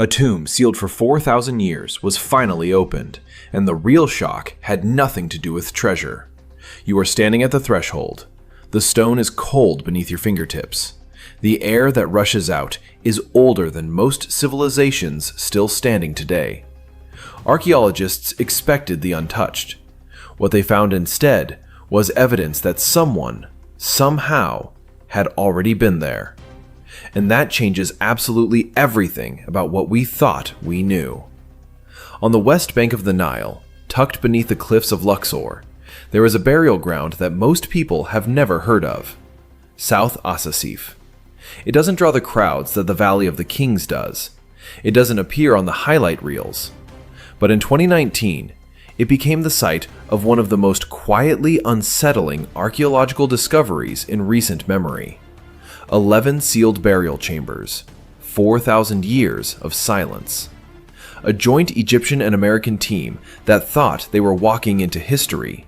A tomb sealed for 4,000 years was finally opened, and the real shock had nothing to do with treasure. You are standing at the threshold. The stone is cold beneath your fingertips. The air that rushes out is older than most civilizations still standing today. Archaeologists expected the untouched. What they found instead was evidence that someone, somehow, had already been there. And that changes absolutely everything about what we thought we knew. On the west bank of the Nile, tucked beneath the cliffs of Luxor, there is a burial ground that most people have never heard of: South Asasif. It doesn't draw the crowds that the Valley of the Kings does. It doesn't appear on the highlight reels. But in 2019, it became the site of one of the most quietly unsettling archaeological discoveries in recent memory. 11 sealed burial chambers, 4,000 years of silence. A joint Egyptian and American team that thought they were walking into history,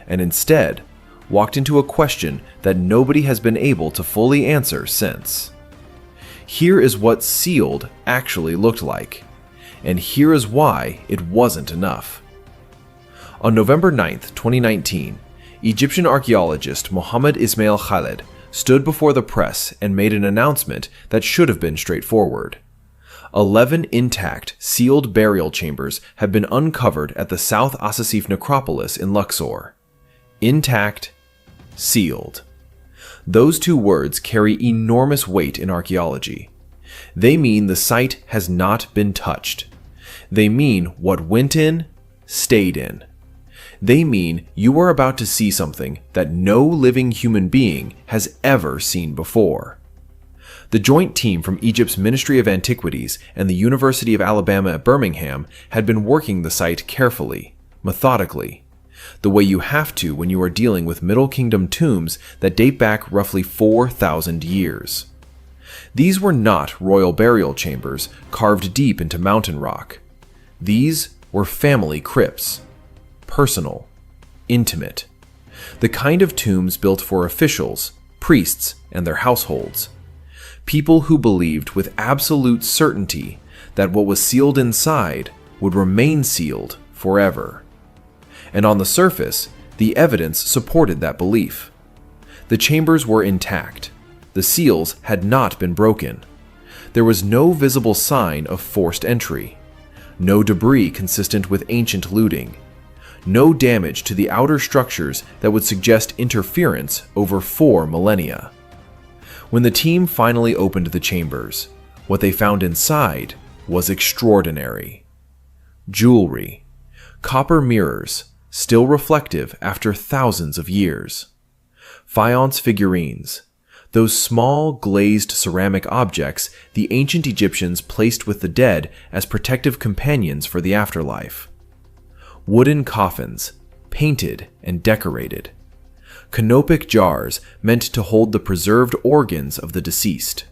and instead walked into a question that nobody has been able to fully answer since. Here is what sealed actually looked like, and here is why it wasn't enough. On November 9, 2019, Egyptian archaeologist Mohammed Ismail Khaled stood before the press and made an announcement that should have been straightforward. 11 intact, sealed burial chambers have been uncovered at the South Asasif necropolis in Luxor. Intact, sealed. Those two words carry enormous weight in archaeology. They mean the site has not been touched. They mean what went in, stayed in. They mean you are about to see something that no living human being has ever seen before. The joint team from Egypt's Ministry of Antiquities and the University of Alabama at Birmingham had been working the site carefully, methodically, the way you have to when you are dealing with Middle Kingdom tombs that date back roughly 4,000 years. These were not royal burial chambers carved deep into mountain rock. These were family crypts. Personal, intimate, the kind of tombs built for officials, priests, and their households. People who believed with absolute certainty that what was sealed inside would remain sealed forever. And on the surface, the evidence supported that belief. The chambers were intact. The seals had not been broken. There was no visible sign of forced entry. No debris consistent with ancient looting. No damage to the outer structures that would suggest interference over 4 millennia. When the team finally opened the chambers, what they found inside was extraordinary. Jewelry, copper mirrors, still reflective after thousands of years. Faience figurines, those small glazed ceramic objects the ancient Egyptians placed with the dead as protective companions for the afterlife. Wooden coffins, painted and decorated. Canopic jars meant to hold the preserved organs of the deceased.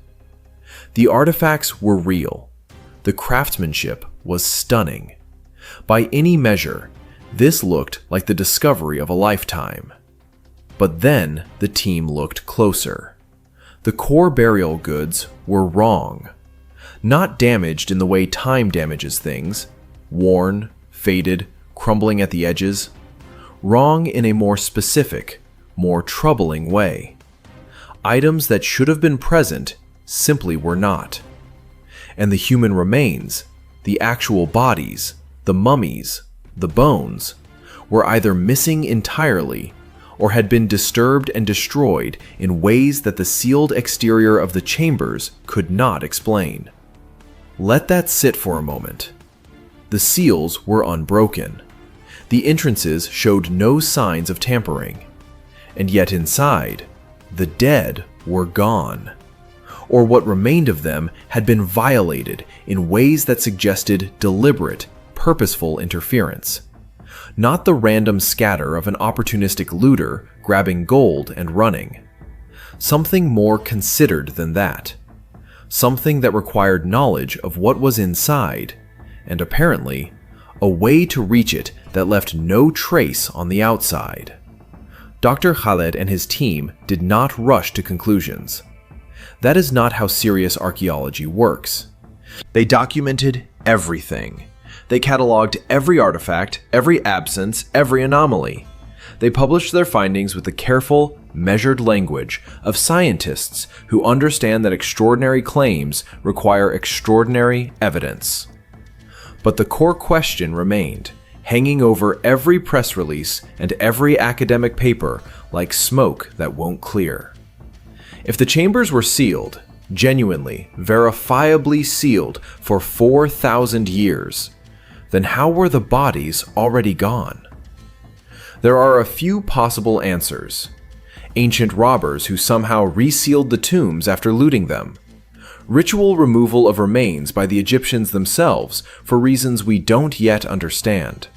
The artifacts were real. The craftsmanship was stunning. By any measure, this looked like the discovery of a lifetime. But then the team looked closer. The core burial goods were wrong. Not damaged in the way time damages things, worn, faded, crumbling at the edges. Wrong in a more specific, more troubling way. Items that should have been present simply were not. And the human remains, the actual bodies, the mummies, the bones, were either missing entirely or had been disturbed and destroyed in ways that the sealed exterior of the chambers could not explain. Let that sit for a moment. The seals were unbroken. The entrances showed no signs of tampering. And yet inside, the dead were gone. Or what remained of them had been violated in ways that suggested deliberate, purposeful interference. Not the random scatter of an opportunistic looter grabbing gold and running. Something more considered than that. Something that required knowledge of what was inside, and apparently, a way to reach it that left no trace on the outside. Dr. Khaled and his team did not rush to conclusions. That is not how serious archaeology works. They documented everything. They cataloged every artifact, every absence, every anomaly. They published their findings with the careful, measured language of scientists who understand that extraordinary claims require extraordinary evidence. But the core question remained, hanging over every press release and every academic paper like smoke that won't clear. If the chambers were sealed, genuinely, verifiably sealed for 4,000 years, then how were the bodies already gone? There are a few possible answers. Ancient robbers who somehow resealed the tombs after looting them. Ritual removal of remains by the Egyptians themselves for reasons we don't yet understand.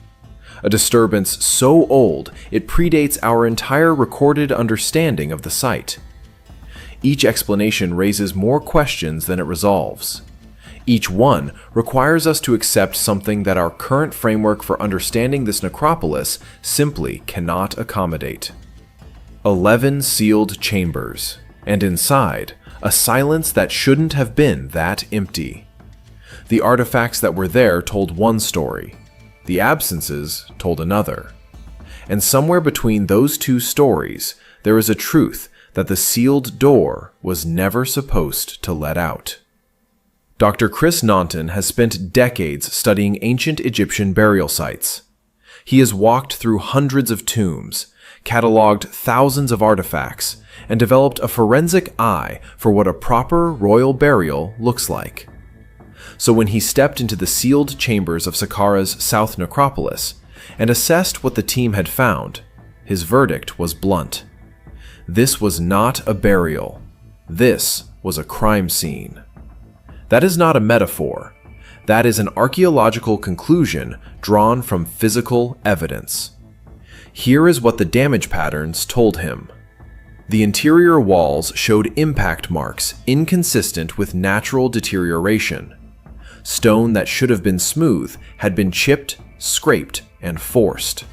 A disturbance so old it predates our entire recorded understanding of the site. Each explanation raises more questions than it resolves. Each one requires us to accept something that our current framework for understanding this necropolis simply cannot accommodate. 11 sealed chambers, and inside, a silence that shouldn't have been that empty. The artifacts that were there told one story. The absences told another. And somewhere between those two stories, there is a truth that the sealed door was never supposed to let out. Dr. Chris Naunton has spent decades studying ancient Egyptian burial sites. He has walked through hundreds of tombs, cataloged thousands of artifacts, and developed a forensic eye for what a proper royal burial looks like. So when he stepped into the sealed chambers of Saqqara's South Necropolis and assessed what the team had found, his verdict was blunt. This was not a burial. This was a crime scene. That is not a metaphor. That is an archaeological conclusion drawn from physical evidence. Here is what the damage patterns told him. The interior walls showed impact marks inconsistent with natural deterioration. Stone that should have been smooth had been chipped, scraped, and forced.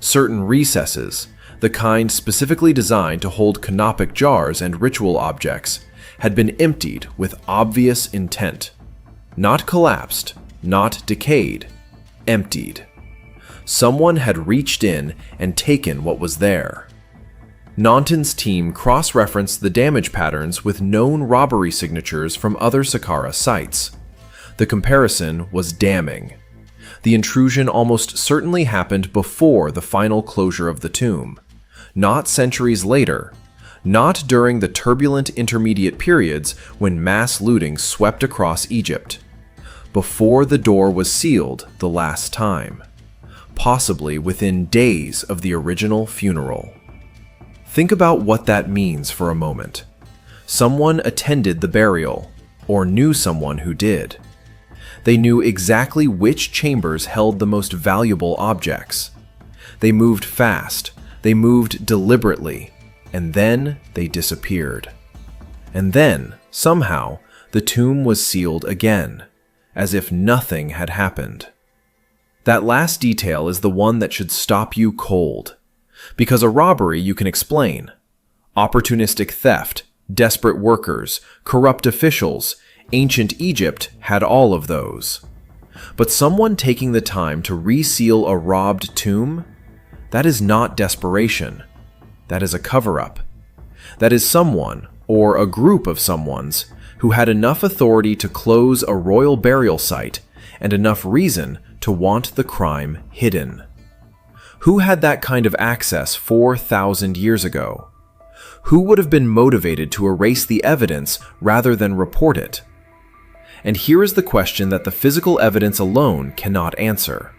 Certain recesses, the kind specifically designed to hold canopic jars and ritual objects, had been emptied with obvious intent. Not collapsed, not decayed, emptied. Someone had reached in and taken what was there. Naunton's team cross-referenced the damage patterns with known robbery signatures from other Saqqara sites. The comparison was damning. The intrusion almost certainly happened before the final closure of the tomb, not centuries later, not during the turbulent intermediate periods when mass looting swept across Egypt, before the door was sealed the last time, possibly within days of the original funeral. Think about what that means for a moment. Someone attended the burial, or knew someone who did. They knew exactly which chambers held the most valuable objects. They moved fast, they moved deliberately, and then they disappeared. And then, somehow, the tomb was sealed again, as if nothing had happened. That last detail is the one that should stop you cold. Because a robbery you can explain. Opportunistic theft, desperate workers, corrupt officials, ancient Egypt had all of those. But someone taking the time to reseal a robbed tomb? That is not desperation. That is a cover-up. That is someone, or a group of someones, who had enough authority to close a royal burial site and enough reason to want the crime hidden. Who had that kind of access 4,000 years ago? Who would have been motivated to erase the evidence rather than report it? And here is the question that the physical evidence alone cannot answer.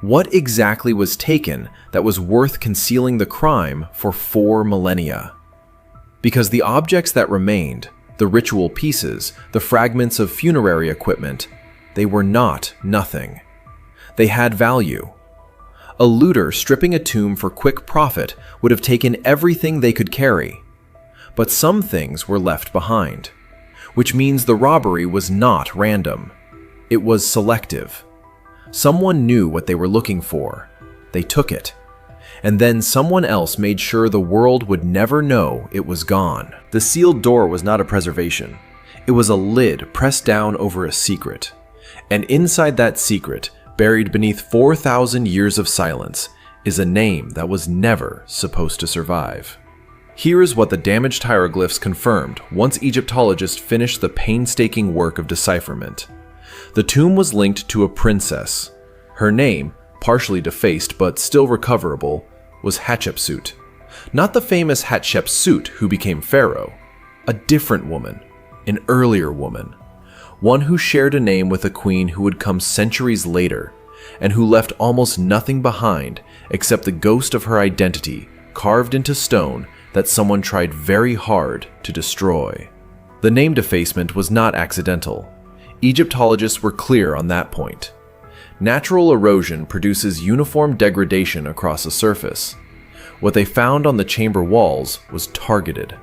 What exactly was taken that was worth concealing the crime for 4 millennia? Because the objects that remained, the ritual pieces, the fragments of funerary equipment, they were not nothing. They had value. A looter stripping a tomb for quick profit would have taken everything they could carry. But some things were left behind, which means the robbery was not random. It was selective. Someone knew what they were looking for. They took it. And then someone else made sure the world would never know it was gone. The sealed door was not a preservation. It was a lid pressed down over a secret. And inside that secret, buried beneath 4,000 years of silence, is a name that was never supposed to survive. Here is what the damaged hieroglyphs confirmed once Egyptologists finished the painstaking work of decipherment. The tomb was linked to a princess. Her name, partially defaced but still recoverable, was Hatshepsut. Not the famous Hatshepsut who became pharaoh. A different woman, an earlier woman. One who shared a name with a queen who would come centuries later, and who left almost nothing behind except the ghost of her identity carved into stone that someone tried very hard to destroy. The name defacement was not accidental. Egyptologists were clear on that point. Natural erosion produces uniform degradation across a surface. What they found on the chamber walls was targeted.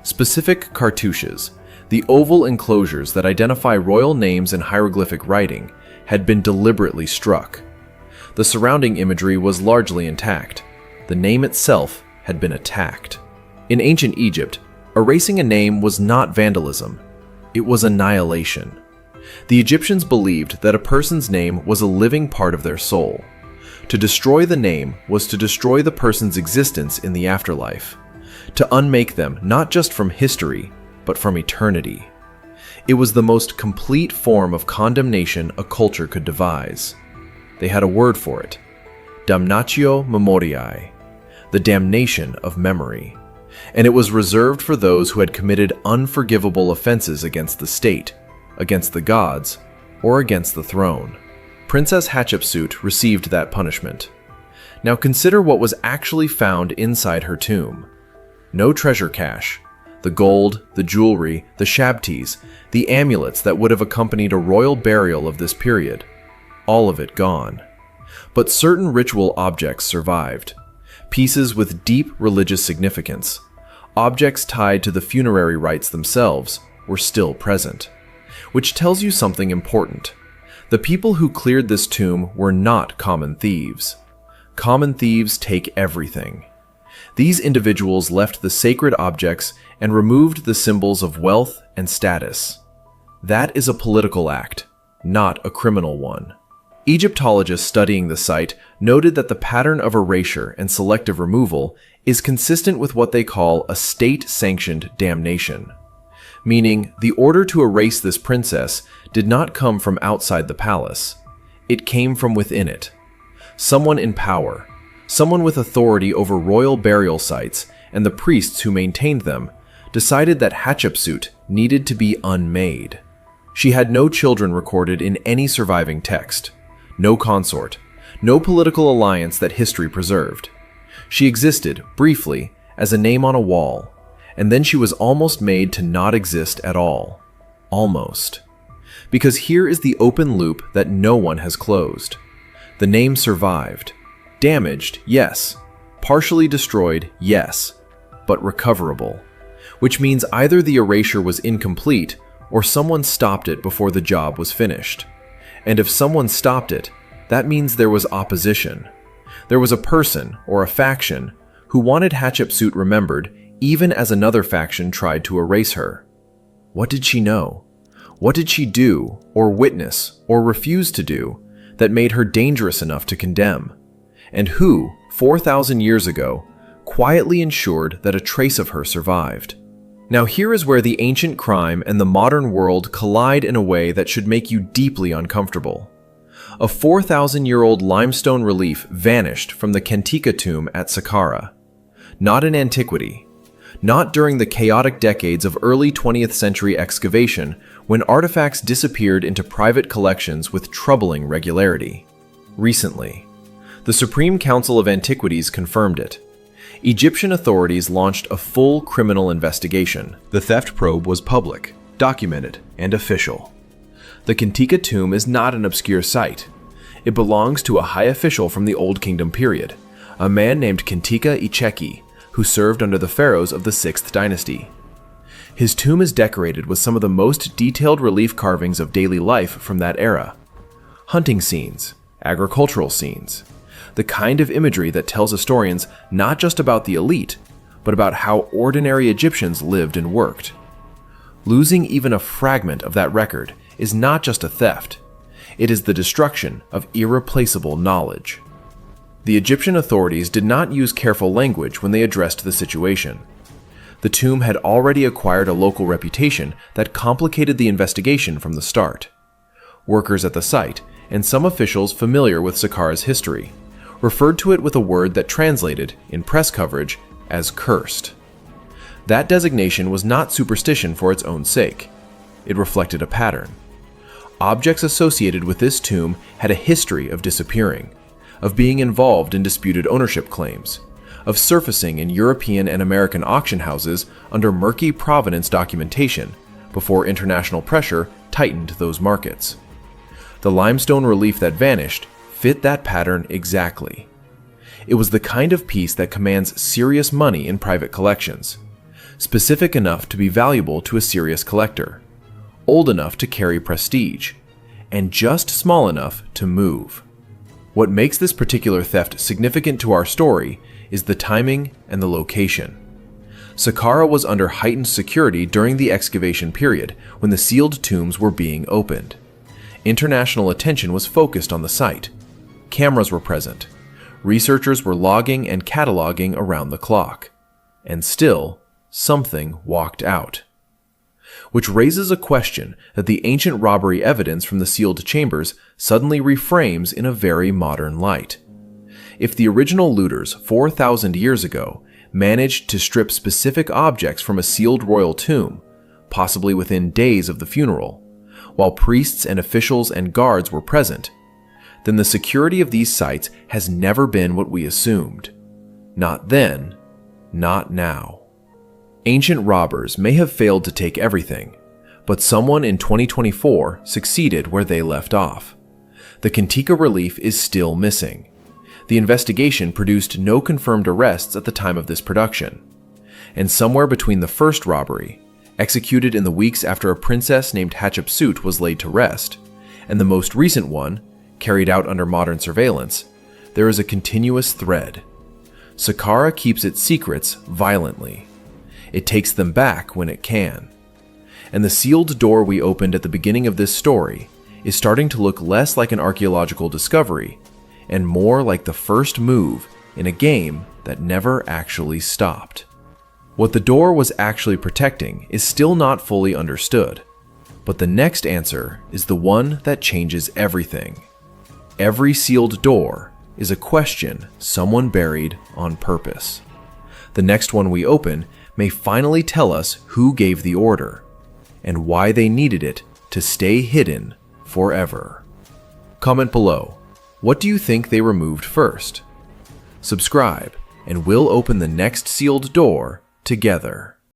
Specific cartouches, the oval enclosures that identify royal names in hieroglyphic writing, had been deliberately struck. The surrounding imagery was largely intact. The name itself had been attacked. In ancient Egypt, erasing a name was not vandalism. It was annihilation. The Egyptians believed that a person's name was a living part of their soul. To destroy the name was to destroy the person's existence in the afterlife, to unmake them not just from history, but from eternity. It was the most complete form of condemnation a culture could devise. They had a word for it: damnatio memoriae, the damnation of memory. And it was reserved for those who had committed unforgivable offenses against the state, against the gods, or against the throne. Princess Hatshepsut received that punishment. Now consider what was actually found inside her tomb. No treasure cache. The gold, the jewelry, the shabtis, the amulets that would have accompanied a royal burial of this period. All of it gone. But certain ritual objects survived. Pieces with deep religious significance. Objects tied to the funerary rites themselves were still present. Which tells you something important. The people who cleared this tomb were not common thieves. Common thieves take everything. These individuals left the sacred objects and removed the symbols of wealth and status. That is a political act, not a criminal one. Egyptologists studying the site noted that the pattern of erasure and selective removal is consistent with what they call a state-sanctioned damnation. Meaning, the order to erase this princess did not come from outside the palace. It came from within it. Someone in power, someone with authority over royal burial sites and the priests who maintained them, decided that Hatshepsut needed to be unmade. She had no children recorded in any surviving text, no consort, no political alliance that history preserved. She existed, briefly, as a name on a wall, and then she was almost made to not exist at all. Almost. Because here is the open loop that no one has closed. The name survived. Damaged, yes. Partially destroyed, yes. But recoverable. Which means either the erasure was incomplete, or someone stopped it before the job was finished. And if someone stopped it, that means there was opposition. There was a person, or a faction, who wanted Hatshepsut remembered even as another faction tried to erase her. What did she know? What did she do, or witness, or refuse to do, that made her dangerous enough to condemn? And who, 4,000 years ago, quietly ensured that a trace of her survived? Now here is where the ancient crime and the modern world collide in a way that should make you deeply uncomfortable. A 4,000-year-old limestone relief vanished from the Kentika tomb at Saqqara. Not in antiquity. Not during the chaotic decades of early 20th century excavation when artifacts disappeared into private collections with troubling regularity. Recently. The Supreme Council of Antiquities confirmed it. Egyptian authorities launched a full criminal investigation. The theft probe was public, documented, and official. The Kentika tomb is not an obscure site. It belongs to a high official from the Old Kingdom period, a man named Kentika Icheki, who served under the pharaohs of the 6th dynasty. His tomb is decorated with some of the most detailed relief carvings of daily life from that era. Hunting scenes, agricultural scenes, the kind of imagery that tells historians not just about the elite, but about how ordinary Egyptians lived and worked. Losing even a fragment of that record is not just a theft, it is the destruction of irreplaceable knowledge. The Egyptian authorities did not use careful language when they addressed the situation. The tomb had already acquired a local reputation that complicated the investigation from the start. Workers at the site, and some officials familiar with Saqqara's history, referred to it with a word that translated, in press coverage, as cursed. That designation was not superstition for its own sake. It reflected a pattern. Objects associated with this tomb had a history of disappearing, of being involved in disputed ownership claims, of surfacing in European and American auction houses under murky provenance documentation before international pressure tightened those markets. The limestone relief that vanished fit that pattern exactly. It was the kind of piece that commands serious money in private collections, specific enough to be valuable to a serious collector, old enough to carry prestige, and just small enough to move. What makes this particular theft significant to our story is the timing and the location. Saqqara was under heightened security during the excavation period when the sealed tombs were being opened. International attention was focused on the site. Cameras were present. Researchers were logging and cataloging around the clock. And still, something walked out. Which raises a question that the ancient robbery evidence from the sealed chambers suddenly reframes in a very modern light. If the original looters 4,000 years ago managed to strip specific objects from a sealed royal tomb, possibly within days of the funeral, while priests and officials and guards were present, then the security of these sites has never been what we assumed. Not then, not now. Ancient robbers may have failed to take everything, but someone in 2024 succeeded where they left off. The Kentika relief is still missing. The investigation produced no confirmed arrests at the time of this production. And somewhere between the first robbery, executed in the weeks after a princess named Hatshepsut was laid to rest, and the most recent one, carried out under modern surveillance, there is a continuous thread. Saqqara keeps its secrets violently. It takes them back when it can. And the sealed door we opened at the beginning of this story is starting to look less like an archaeological discovery and more like the first move in a game that never actually stopped. What the door was actually protecting is still not fully understood, but the next answer is the one that changes everything. Every sealed door is a question someone buried on purpose. The next one we open may finally tell us who gave the order and why they needed it to stay hidden forever. Comment below, what do you think they removed first? Subscribe, and we'll open the next sealed door together.